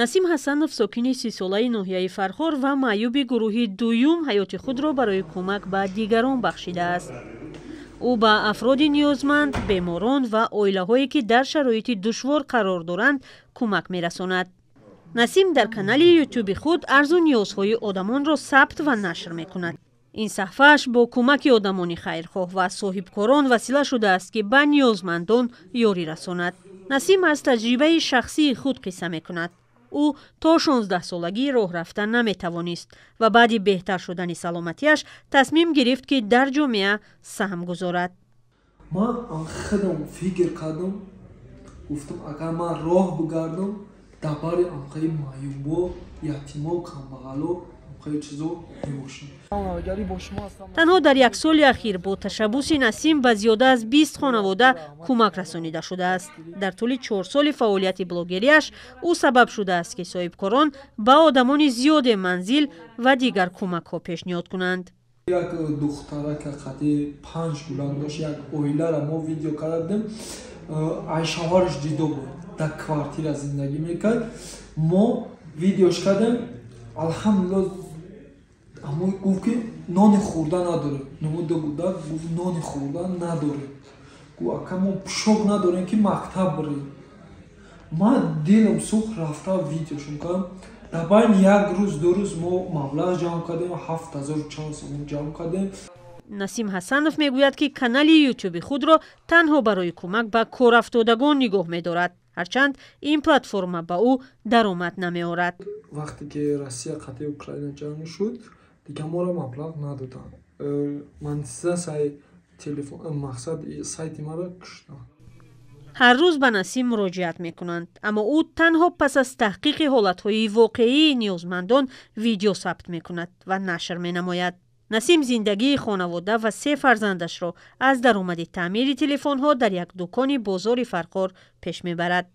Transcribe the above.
насим ҳасанов сокини 30-солаи ноҳияи Фархор ва маъюби гурӯҳи дуюм ҳаёти худро барои кӯмак ба дигарон бахшидааст. ӯ ба афроди ниёзманд, беморон ва оилаҳое ки дар шароити душвор қарор доранд кӯмак мерасонад. насим дар канали ютуби худ арзу ниёзҳои одамонро сабт ва нашр мекунад. ин саҳфааш бо кӯмаки одамони хайрхоҳ ва соҳибкорон васила шудааст ки ба ниёзмандон ёрӣ расонад. насим аз таҷрибаи шахсии худ қисса мекунад. ӯ то 16-солагӣ роҳ рафта наметавонист ва баъди беҳтар шудани саломатиаш тасмим гирифт ки дар ҷомеа саҳм гузорад. ман худам фикр кардам, гуфтам агар ман роҳ бигардам дар бари анқаи маъюбо, ятимо, камбағало анқаи чизо мебошам. танҳо дар як соли ахир бо ташаббуси насим ба зиёда аз 20 хонавода кӯмак расонида шудааст. дар тӯли 4 соли фаъолияти блогериаш ӯ сабаб шудааст ки соҳибкорон ба одамони зиёде манзил ва дигар кӯмакҳо пешниҳод кунанд. як духтарака қадди 5 гулак дошт, як оиларо мо видео кардем, ай шавҳараш ҷудо буд, дар квартира зиндагӣ мекард. мо видеош кардем, алҳамдулиллаҳ аммо гуфт ки нони хӯрда надорем. Номода гудак гуфт нони хӯрда надорем. Гуфт ака мо пӯшок надорем ки мактаб бирем. ман дилам сӯхт, рафта видеошон кардам. дар байни як рӯз ду рӯз мо маблағ ҷамъ кардем, 7000 чанд сомон ҷамъ кардем. насим ҳасанов мегӯяд ки канали ютуби худро танҳо барои кӯмак ба корафтодагон нигоҳ медорад, ҳарчанд ин платформа ба ӯ даромад намеорад. вақте ки Россия қатъи Украина ҷанг шуд, дига моро маблағ надоданд. ман сай телефон мақсад сайти маро куштам. ҳар рӯз ба насим муроҷиат мекунанд, аммо ӯ танҳо пас аз таҳқиқи ҳолатҳои воқеии ниёзмандон видео сабт мекунад ва нашр менамояд. насим зиндагии хонавода ва 3 фарзандашро аз даромади таъмири телефонҳо дар як дукони бозори Фархор пеш мебарад.